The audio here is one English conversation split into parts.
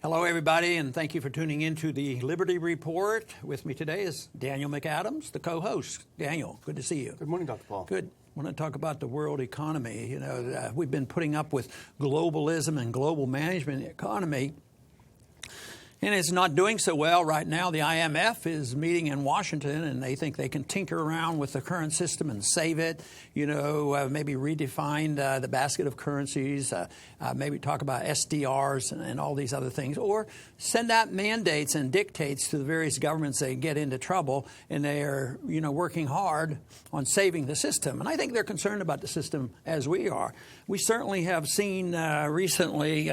Hello, everybody, and thank you for tuning into the Liberty Report. With me today is Daniel McAdams, the co-host. Daniel, good to see you. Good morning, Dr. Paul. Good. I want to talk about the world economy. You know, we've been putting up with globalism and global management economy, and it's not doing so well right now. The IMF is meeting in Washington, and they think they can tinker around with the current system and save it. You know, maybe redefine the basket of currencies, maybe talk about SDRs and all these other things, or send out mandates and dictates to the various governments that get into trouble, and they are, you know, working hard on saving the system. And I think they're concerned about the system as we are. We certainly have seen recently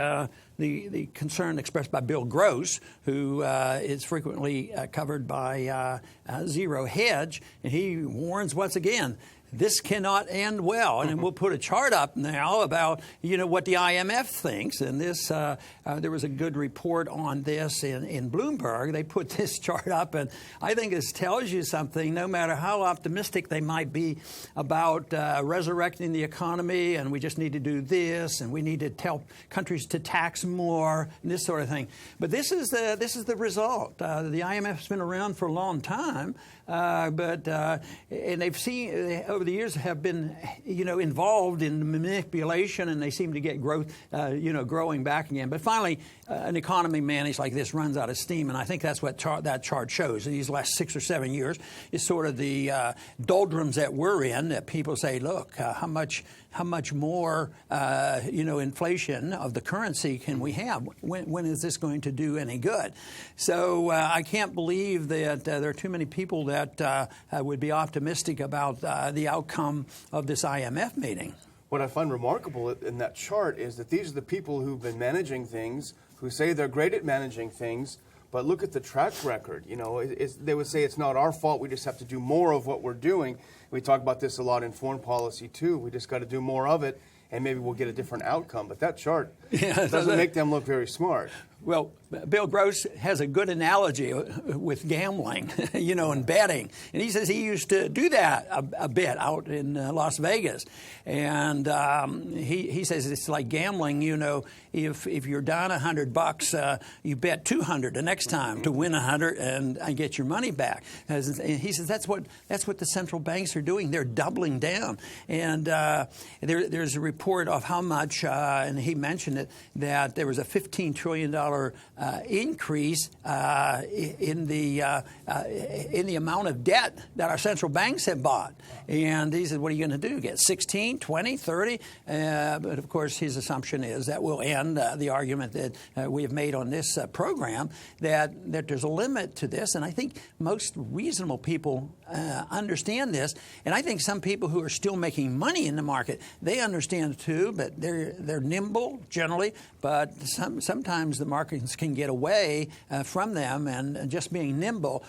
the concern expressed by Bill Gross, who is frequently covered by Zero Hedge, and he warns once again, this cannot end well. And we'll put a chart up now about, you know, what the IMF thinks. And this, there was a good report on this in Bloomberg. They put this chart up, and I think this tells you something. No matter how optimistic they might be about resurrecting the economy, and we just need to do this, and we need to tell countries to tax more, and this sort of thing. But this is the result. The IMF's been around for a long time. And they've seen over the years have been, you know, involved in manipulation, and they seem to get growth, growing back again. But finally, an economy managed like this runs out of steam, and I think that's what that chart shows. These last 6 or 7 years is sort of the doldrums that we're in. That people say, look, how much more, inflation of the currency can we have? When is this going to do any good? So I can't believe that there are too many people that would be optimistic about the outcome of this IMF meeting. What I find remarkable in that chart is that these are the people who've been managing things, who say they're great at managing things, but look at the track record. You know, they would say it's not our fault. We just have to do more of what we're doing. We talk about this a lot in foreign policy, too. We just got to do more of it, and maybe we'll get a different outcome. But that chart doesn't make them look very smart. Well, Bill Gross has a good analogy with gambling, and betting. And he says he used to do that a bit out in Las Vegas. And he says it's like gambling, if you're down $100, you bet $200 the next time to win $100 and get your money back. And he says that's what the central banks are doing. They're doubling down. And there's a report of how much, and he mentioned it, that there was a $15 trillion increase in the amount of debt that our central banks have bought. And he said, what are you going to do? Get 16, 20, 30? But, of course, his assumption is that will end the argument that we have made on this program, that there's a limit to this. And I think most reasonable people understand this. And I think some people who are still making money in the market, they understand too, but they're nimble generally. But sometimes the markets can get away from them, and just being nimble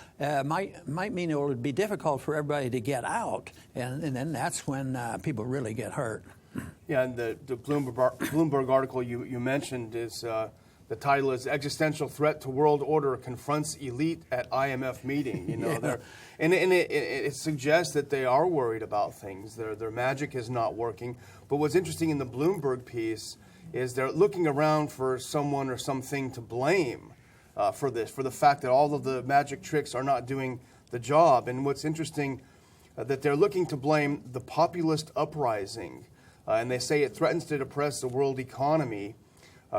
might mean it would be difficult for everybody to get out, and then that's when people really get hurt. Yeah, and the Bloomberg article you mentioned is the title is "Existential Threat to World Order Confronts Elite at IMF Meeting." And it suggests that they are worried about things. Their magic is not working. But what's interesting in the Bloomberg piece is they're looking around for someone or something to blame for this, for the fact that all of the magic tricks are not doing the job. And what's interesting, that they're looking to blame the populist uprising, and they say it threatens to depress the world economy.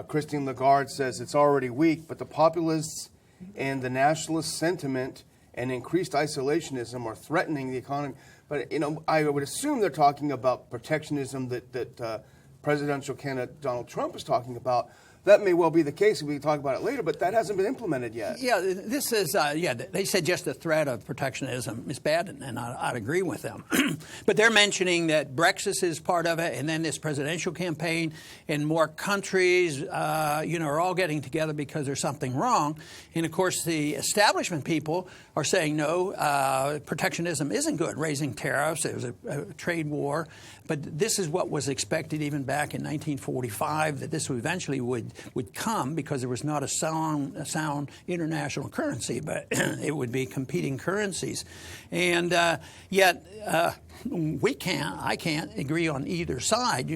Christine Lagarde says it's already weak, but the populists and the nationalist sentiment and increased isolationism are threatening the economy. But, I would assume they're talking about protectionism that presidential candidate Donald Trump is talking about. That may well be the case, and we can talk about it later, but that hasn't been implemented yet. Yeah, this is, they said just the threat of protectionism is bad, and I'd agree with them. But they're mentioning that Brexit is part of it, and then this presidential campaign, and more countries, are all getting together because there's something wrong. And, of course, the establishment people are saying, no, protectionism isn't good, raising tariffs. It was a trade war. But this is what was expected even back in 1945, that this eventually would would come because there was not a sound international currency, but it would be competing currencies. And yet I can't agree on either side.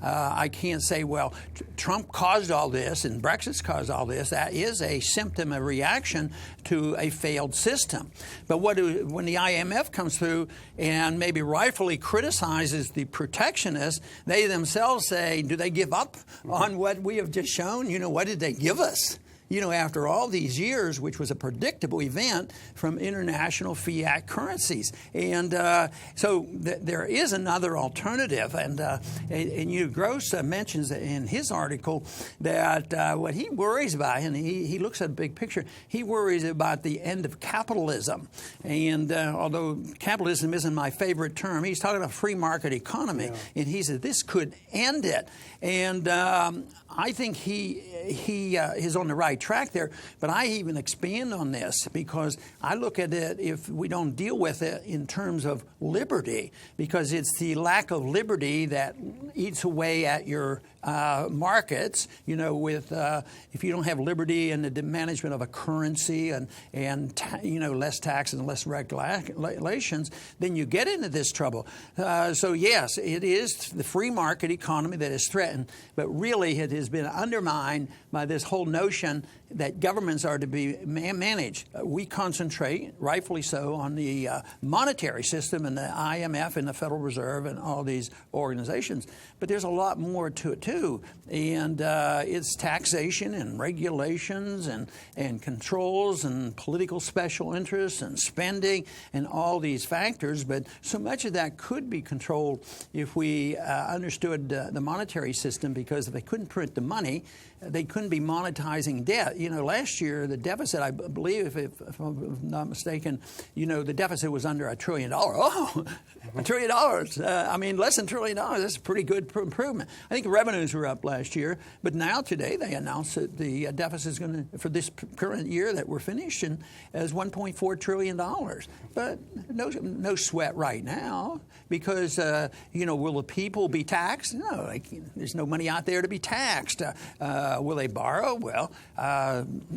I can't say, well, Trump caused all this and Brexit's caused all this. That is a symptom, a reaction to a failed system. But when the IMF comes through and maybe rightfully criticizes the protectionists, they themselves say, do they give up on what we have just shown? What did they give us? After all these years, which was a predictable event from international fiat currencies. And so there is another alternative. And Gross mentions in his article that what he worries about, and he looks at a big picture, he worries about the end of capitalism. And although capitalism isn't my favorite term, he's talking about free market economy. Yeah. And he said this could end it. And I think he is on the right track there, but I even expand on this because I look at it if we don't deal with it in terms of liberty, because it's the lack of liberty that eats away at your markets. If you don't have liberty in the management of a currency and less tax and less regulations, then you get into this trouble. So yes, it is the free market economy that is threatened, but really it has been undermined by this whole notion that governments are to be managed. We concentrate, rightfully so, on the monetary system and the IMF and the Federal Reserve and all these organizations. But there's a lot more to it, too. And it's taxation and regulations and controls and political special interests and spending and all these factors. But so much of that could be controlled if we understood the monetary system, because if they couldn't print the money, they couldn't be monetizing debt. Last year, the deficit, I believe, if I'm not mistaken, the deficit was under $1 trillion. Oh, $1 trillion. Less than $1 trillion. That's a pretty good improvement. I think revenues were up last year, but now today they announced that the deficit is going to, for this current year that we're finishing, is $1.4 trillion. But no sweat right now, because, will the people be taxed? No, there's no money out there to be taxed. Will they borrow? Well,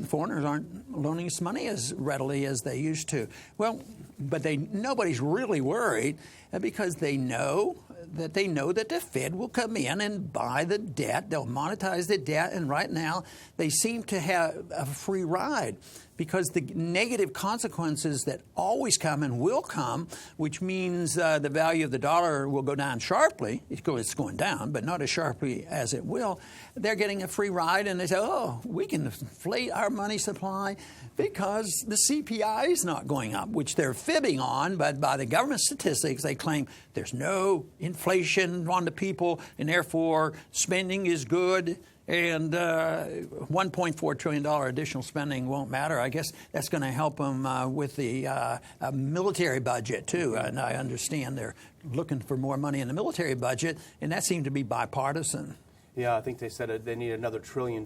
foreigners aren't loaning us money as readily as they used to. Well, but nobody's really worried because they know that the Fed will come in and buy the debt. They'll monetize the debt, and right now they seem to have a free ride, because the negative consequences that always come and will come, which means the value of the dollar will go down sharply. It's going down, but not as sharply as it will. They're getting a free ride, and they say, oh, we can inflate our money supply because the CPI is not going up, which they're fibbing on. But by the government statistics, they claim there's no inflation on the people, and therefore spending is good. And $1.4 trillion additional spending won't matter. I guess that's going to help them with the military budget, too. And I understand they're looking for more money in the military budget, and that seemed to be bipartisan. Yeah, I think they said they need another $1 trillion.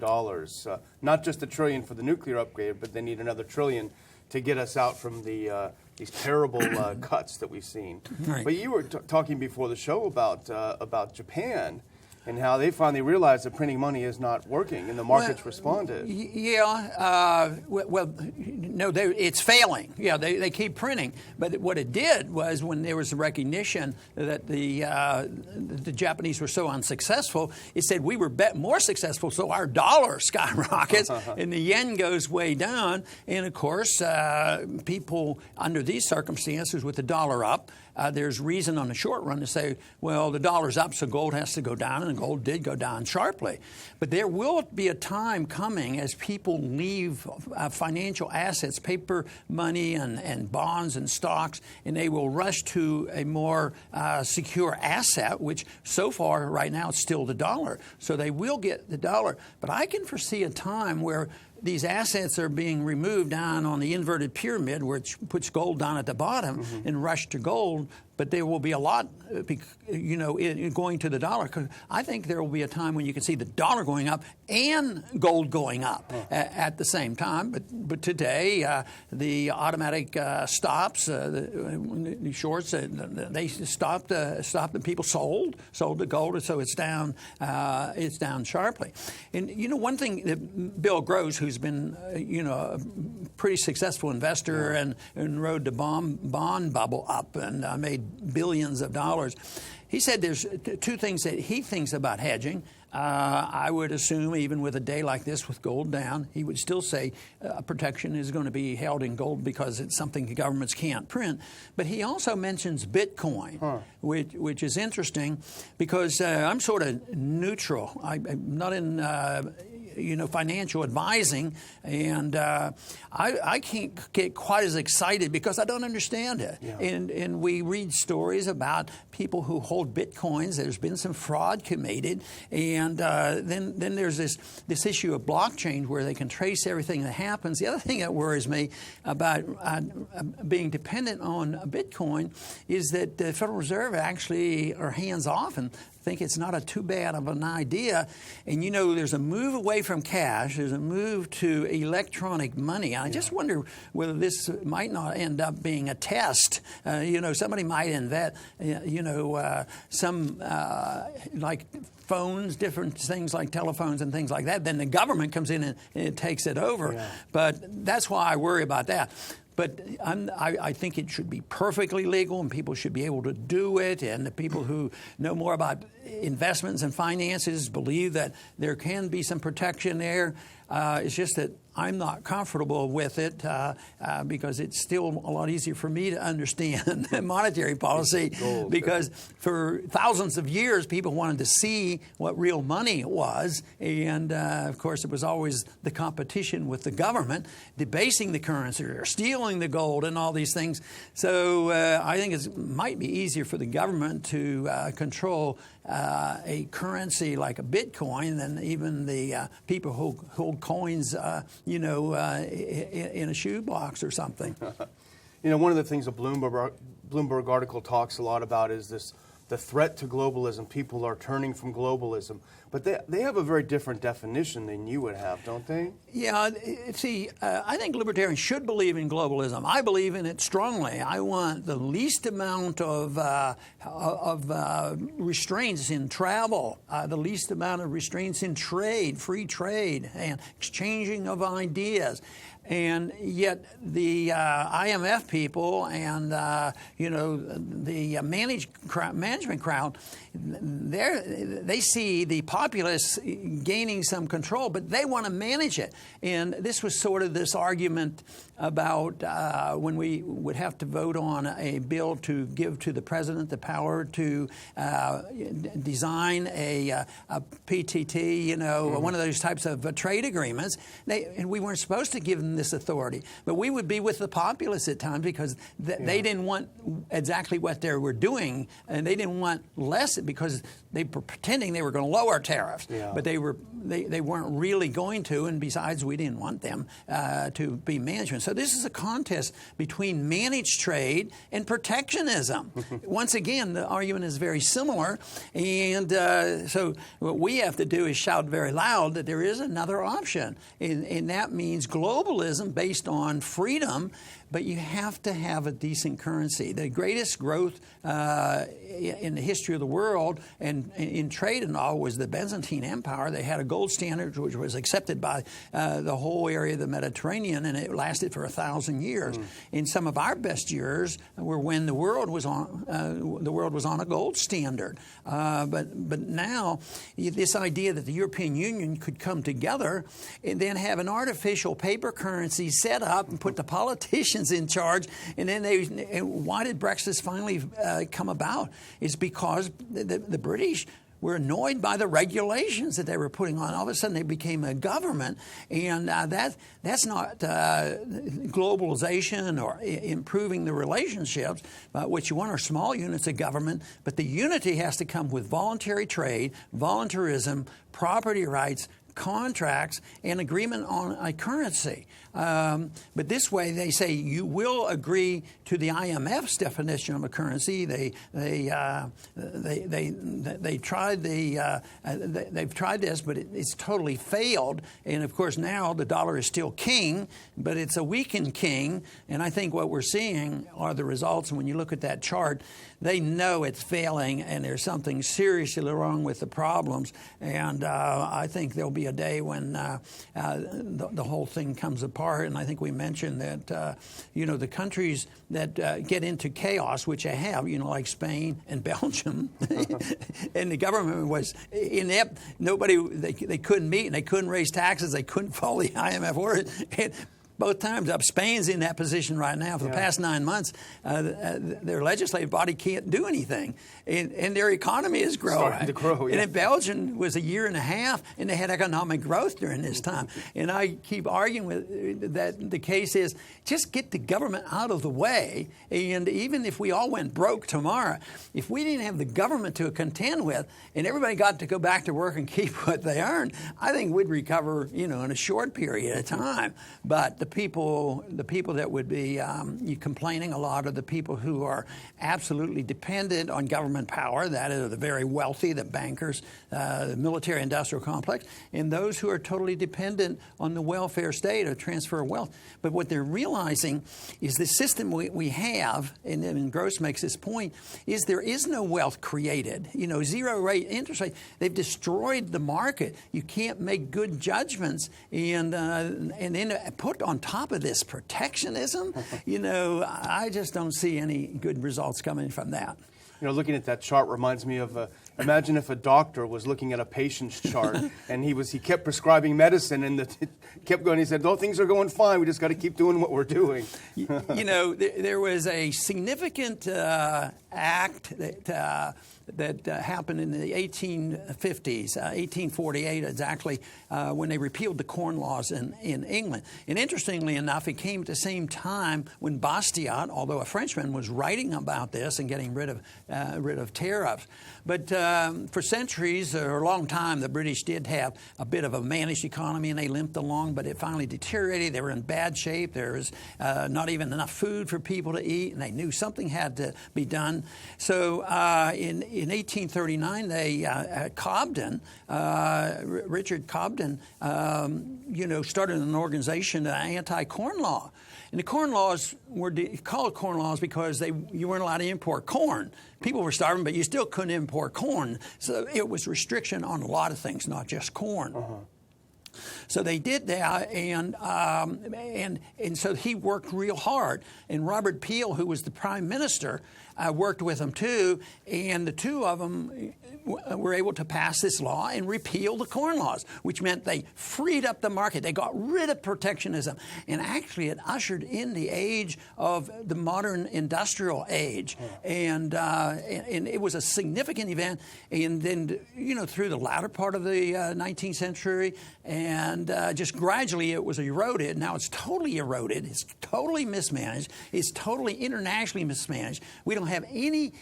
Not just $1 trillion for the nuclear upgrade, but they need another $1 trillion to get us out from these terrible cuts that we've seen. Right. But you were talking before the show about Japan, and how they finally realized that printing money is not working, and the markets responded. Yeah, no, it's failing. Yeah, they keep printing. But what it did was, when there was a recognition that the Japanese were so unsuccessful, it said we were more successful, so our dollar skyrockets and the yen goes way down. And of course, people under these circumstances, with the dollar up, there's reason on the short run to say, well, the dollar's up, so gold has to go down, and gold did go down sharply. But there will be a time coming as people leave financial assets, paper money and bonds and stocks, and they will rush to a more secure asset, which so far right now is still the dollar. So they will get the dollar. But I can foresee a time where these assets are being removed down on the inverted pyramid, which puts gold down at the bottom, and rush to gold. but there will be a lot, going to the dollar. 'Cause I think there will be a time when you can see the dollar going up and gold going up at the same time. But today, the automatic stops, the shorts, they stopped. The people sold the gold, so it's down. It's down sharply. And one thing that Bill Gross, who's been a pretty successful investor and rode the bond bubble up and made billions of dollars. He said there's two things that he thinks about hedging. I would assume even with a day like this with gold down, he would still say protection is going to be held in gold because it's something the governments can't print. But he also mentions Bitcoin, which is interesting because I'm sort of neutral. I'm not in financial advising, and I can't get quite as excited because I don't understand it. Yeah. And we read stories about people who hold Bitcoins. There's been some fraud committed, and then there's this issue of blockchain where they can trace everything that happens. The other thing that worries me about being dependent on Bitcoin is that the Federal Reserve actually are hands off and think it's not too bad of an idea. And there's a move away from cash. There's a move to electronic money. I just wonder whether this might not end up being a test. Somebody might invent, some like phones, different things like telephones and things like that. Then the government comes in and it takes it over. Yeah. But that's why I worry about that. But I think it should be perfectly legal and people should be able to do it. And the people who know more about investments and finances believe that there can be some protection there. It's just that I'm not comfortable with it because it's still a lot easier for me to understand monetary policy because for thousands of years people wanted to see what real money was. And, of course, it was always the competition with the government, debasing the currency or stealing the gold and all these things. So I think it might be easier for the government to control a currency like a Bitcoin than even the people who hold coins, in a shoebox or something. One of the things a Bloomberg article talks a lot about is the threat to globalism. People are turning from globalism. But they have a very different definition than you would have, don't they? Yeah, see, I think libertarians should believe in globalism. I believe in it strongly. I want the least amount of restraints in travel, the least amount of restraints in trade, free trade, and exchanging of ideas. And yet the IMF people and the management crowd, they see the populists gaining some control, but they want to manage it. And this was sort of this argument about when we would have to vote on a bill to give to the president the power to design a PTT, one of those types of trade agreements. And we weren't supposed to give them this authority. But we would be with the populists at times because they didn't want exactly what they were doing, and they didn't want less because they were pretending they were going to lower tariffs. Yeah. But they weren't really going to, and besides, we didn't want them to be management. So this is a contest between managed trade and protectionism. Once again, the argument is very similar, and so what we have to do is shout very loud that there is another option, and that means globalism based on freedom, but you have to have a decent currency. The greatest growth in the history of the world and in trade and all was the Byzantine Empire. They had a gold standard which was accepted by the whole area of the Mediterranean, and it lasted for 1,000 years. And some of our best years were when the world was on a gold standard. But now this idea that the European Union could come together and then have an artificial paper currency set up and put the politicians in charge, and then why did Brexit finally come about? It's because the British were annoyed by the regulations that they were putting on. All of a sudden, they became a government, and that's not globalization or improving the relationships. What you want are small units of government, but the unity has to come with voluntary trade, voluntarism, property rights, contracts and agreement on a currency. But this way, they say you will agree to the IMF's definition of a currency. They've tried this, but it's totally failed. And of course, now the dollar is still king, but it's a weakened king. And I think what we're seeing are the results. And when you look at that chart, they know it's failing, and there's something seriously wrong with the problems. And I think there'll be a day when the whole thing comes apart. And I think we mentioned that, the countries that get into chaos, which they have, like Spain and Belgium, and the government was inept. They couldn't meet, and they couldn't raise taxes. They couldn't follow the IMF orders. Both times up. Spain's in that position right now. For the past 9 months, their legislative body can't do anything, and their economy is growing. Starting to grow, yeah. And in Belgium was a year and a half, and they had economic growth during this time. And I keep arguing with that the case is just get the government out of the way. And even if we all went broke tomorrow, if we didn't have the government to contend with, and everybody got to go back to work and keep what they earned, I think we'd recover, in a short period of time. But the people that would be complaining a lot are the people who are absolutely dependent on government power. That is the very wealthy, the bankers, the military-industrial complex, and those who are totally dependent on the welfare state or transfer of wealth. But what they're realizing is the system we have, and Gross makes this point, is there is no wealth created. Zero rate interest rate. They've destroyed the market. You can't make good judgments, and then put on top of this protectionism. I just don't see any good results coming from that. Looking at that chart reminds me of imagine if a doctor was looking at a patient's chart and he kept prescribing medicine and it kept going. He said, "Oh, things are going fine. We just got to keep doing what we're doing." There was a significant act that happened in the 1850s, 1848 exactly, when they repealed the Corn Laws in England. And interestingly enough, it came at the same time when Bastiat, although a Frenchman, was writing about this and getting rid of tariffs. But for centuries or a long time, the British did have a bit of a managed economy, and they limped along, but it finally deteriorated. They were in bad shape. There was not even enough food for people to eat, and they knew something had to be done. So in 1839, Richard Cobden, started an organization, anti-corn law. And the corn laws were called corn laws because you weren't allowed to import corn. People were starving, but you still couldn't import corn. So it was restriction on a lot of things, not just corn. So they did that, and so he worked real hard. And Robert Peel, who was the prime minister, worked with him too, and the two of them were able to pass this law and repeal the corn laws, which meant they freed up the market. They got rid of protectionism, and actually it ushered in the age of the modern industrial age, and it was a significant event. And then through the latter part of the 19th century, and just gradually it was eroded. Now it's totally eroded. It's totally mismanaged. It's totally internationally mismanaged. We don't have any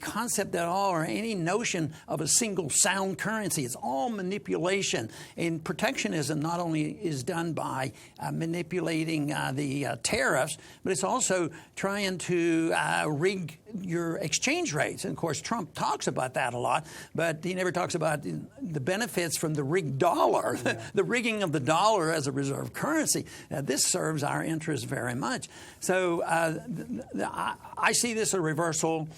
concept at all or any notion of a single sound currency. It's all manipulation. And protectionism not only is done by manipulating the tariffs, but it's also trying to rig your exchange rates. And of course, Trump talks about that a lot, but he never talks about the benefits from the rigged dollar, the rigging of the dollar as a reserve currency. This serves our interests very much. So I see this as a reversal.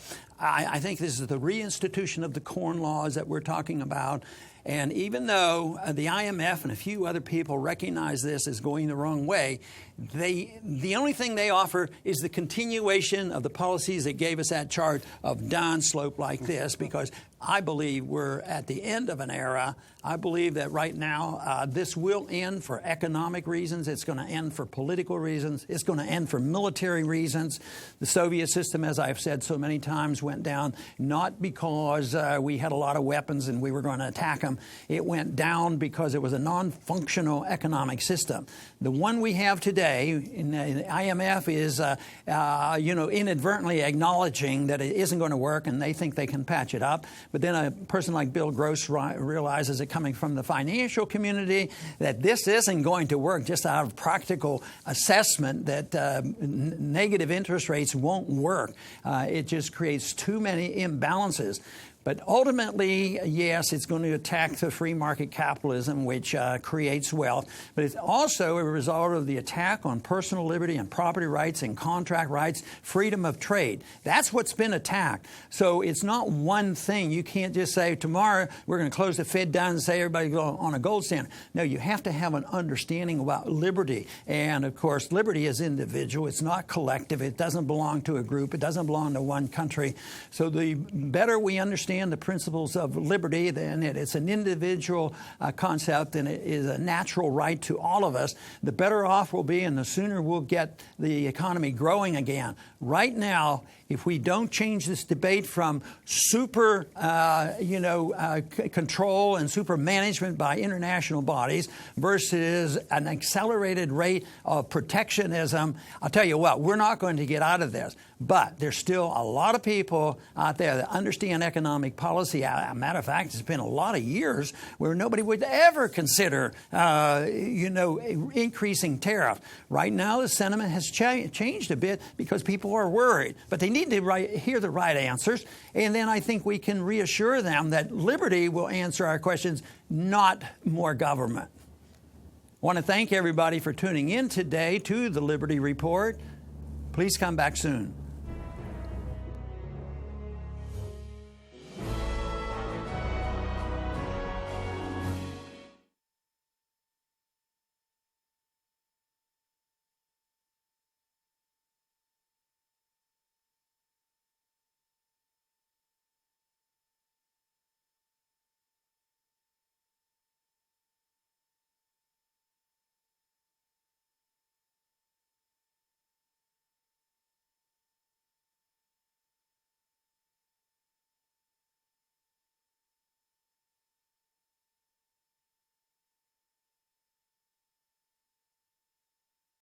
I think this is the reinstitution of the corn laws that we're talking about. And even though the IMF and a few other people recognize this as going the wrong way, the only thing they offer is the continuation of the policies that gave us that chart of down slope like this, because I believe we're at the end of an era. I believe that right now this will end for economic reasons. It's going to end for political reasons. It's going to end for military reasons. The Soviet system, as I've said so many times, went down not because we had a lot of weapons and we were going to attack them. It went down because it was a non-functional economic system. The one we have today say, the IMF is, inadvertently acknowledging that it isn't going to work, and they think they can patch it up. But then a person like Bill Gross realizes it coming from the financial community that this isn't going to work just out of practical assessment that negative interest rates won't work. It just creates too many imbalances. But ultimately, yes, it's going to attack the free market capitalism, which creates wealth. But it's also a result of the attack on personal liberty and property rights and contract rights, freedom of trade. That's what's been attacked. So it's not one thing. You can't just say, tomorrow we're going to close the Fed down and say everybody go on a gold standard. No, you have to have an understanding about liberty. And, of course, liberty is individual. It's not collective. It doesn't belong to a group. It doesn't belong to one country. So the better we understand the principles of liberty, then it's an individual concept, and it is a natural right to all of us, the better off we'll be, and the sooner we'll get the economy growing again. Right now, if we don't change this debate from super, control and super management by international bodies versus an accelerated rate of protectionism, I'll tell you what, we're not going to get out of this. But there's still a lot of people out there that understand economic policy. As a matter of fact, it's been a lot of years where nobody would ever consider, increasing tariff. Right now, the sentiment has changed a bit because people are worried. But they need to hear the right answers. And then I think we can reassure them that liberty will answer our questions, not more government. I want to thank everybody for tuning in today to the Liberty Report. Please come back soon.